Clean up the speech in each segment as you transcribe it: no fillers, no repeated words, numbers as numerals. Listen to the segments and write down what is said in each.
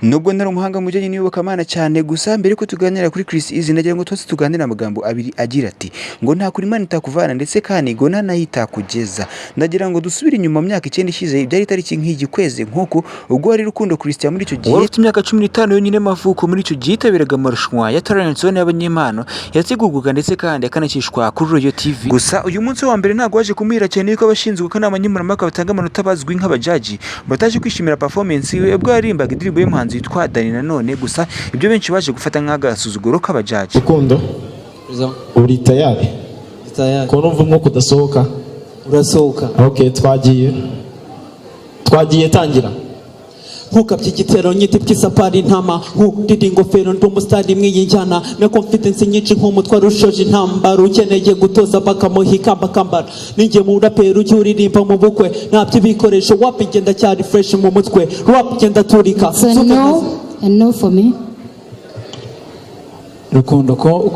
nubwo nari umuhanga mu bijyanye n'iyobokamana cyane, gusa mbere ko tuganira kuri Chriss Easy nagira ngo twese tuganire amagambo abiri agira ati ngo nta kuri Imana itakuvana ndetse kandi ngo ntanayita ndagira ngo dusubire inyuma mu myaka 9 ishize byari tariki nk'igi kwezi nk'uko ubwo ari Rukundo Christian muri icyo gihe wari ufite imyaka 15 yonyine mavuko muri icyo gihe yitabiraga amarushanwa ya talent zone y'abanyempano yategurwaga ndetse kandi akanakishwa kuri Radio TV. Gusa uyu munsi wa mbere ntago waje kumwira cyane yuko abashinzwe kanama nkemurampaka batanga amanota bazwi nk'abajaji bataje kwishimira performance ye ubwo yarimbaga indirimbo y'umuhanzi witwa Dani Nanone. Gusa ibyo benshi baje gufata nk'agasuzuguro k'abajaji. Rukundo uri tayari ko numva umwuka udasohoka? Urasohoka. Okay, twagiye tangira. Nkukabye igitero nyiti bw'isapari intama nkurira ingofero ndi umusitari mwiyinjyana na confidence nyinshi nk'umutwaro ushoje intambara ukeneye gutoza bakamuhika bakambara ninjye mu rapero ujya uririmba mu bukwe ntabyo ibikoresho wapi ngenda cyari fresh mu mutwe rap ngenda turika. So no for me. Rukundo ko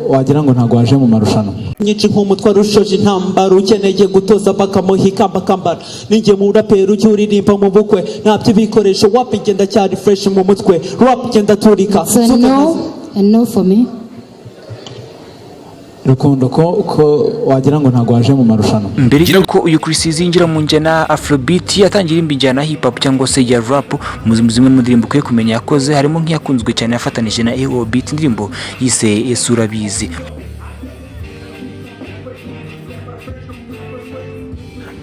wagira ngo ntago waje mu marushanwa nyinshi nk'umutwaro ushoje intambara ukeneye gutoza bakamuhika bakambara ninjye mu rapero ujya uririmba mu bukwe ntabyo ibikoresho wapi ngenda cyari fresh mu mutwe rap ngenda turika. So no for me. Rukundo ko wagira ngo ntago waje mu marushanwa. Mbere y'uko uyu Chriss Easy yinjira mu njyana Afrobeat yatangira imbijyana hip hop cyangwa se ya rap, zimwe mu ndirimbo kwe kumenya yakoze harimo nk'iyakunzwe cyane yafatanije na Beat indirimbo yise Surabizi.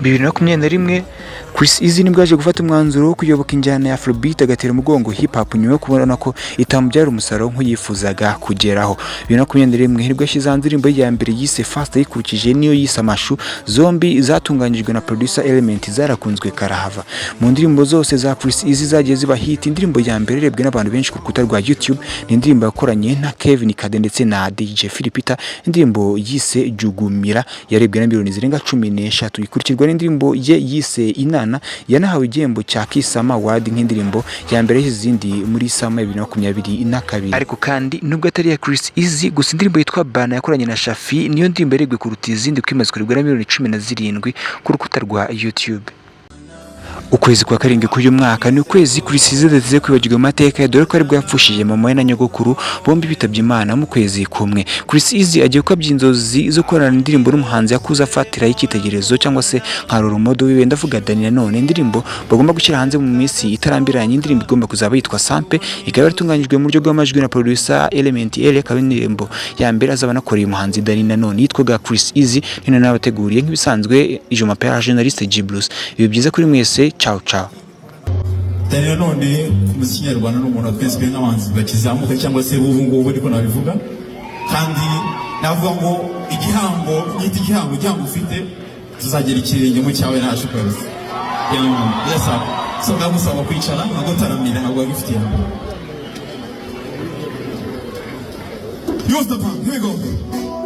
2021 Chriss Easy nibwo yaje gufata umwanzuro wo kuyoboka injyana ya Afrobeat agatera umugongo hip hop nyuma yo kubona ko itamubyara umusaruro nk'uyifuzaga kugeraho. 2021 nibwo yashyize hanze indirimbo ya mbere yise Fast yikurikije niyo yise Amashu, zombi zatunganyijwe na producer Element zarakunzwe karahava. Mu ndirimbo zose za Chriss Easy zagiye ziba hit, indirimbo ya mbere irebwe n'abantu benshi ku rukuta rwa YouTube ni indirimbo yakoranye na Kevin Kade ndetse na DJ Philipita, indirimbo yise Jugumira yarebwe na miliyoni zirenga 13, ikurikirwa n'indirimbo ye yise Inana yanahawe igihembo cya Kisama Award nk'indirimbo ya mbere y'izindi muri Sama 2022. Ariko kandi nubwo atari ya Chriss Easy, gusa indirimbo yitwa Bana yakoranye na Shafi niyo ndirimbo yarebwe kuruta izindi kwimazwa na miliyoni 17 ku rukuta rwa YouTube. Ukwezi kwa karindwi k'uyu mwaka ni ukwezi Chriss Easy adatize kwibagirwa amateka dore ko ari bwo yapfushije mama we na nyogokuru bombi bitabye Imana mu kwezi kumwe. Chriss Easy agiye kwabya inzozi zo korana indirimbo n'umuhanzi yakuze afatira y'ikitegerezo cyangwa se nka Roromodo wiwe ndavuga Dani Nanone, indirimbo bagomba gushyira hanze mu minsi itarambiranye. Indirimbo igomba kuzaba yitwa Sampe, ikaba yatunganyijwe mu buryo bw'amajwi na producer Element akaba indirimbo ya mbere azaba nakoreye umuhanzi Dani Nanone yitwaga Chriss Easy. Nino nabateguriye nk'ibisanzwe ijoma pa journaliste Giblus. Ibi byiza kuri mwese. Ciao ciao. Dani Nanone mu Kinyarwanda n'umuntu akweswe n'abanzi bakizamuka cyangwa se ubu ngubu ariko nabivuga kandi navuga ngo igihango ufite tuzagera ikirenge mu cyawe nasho kwese. Yesa so ndagusaba kwicara nagutaramira ntabwo agifitiye. Use the pan. Here we go.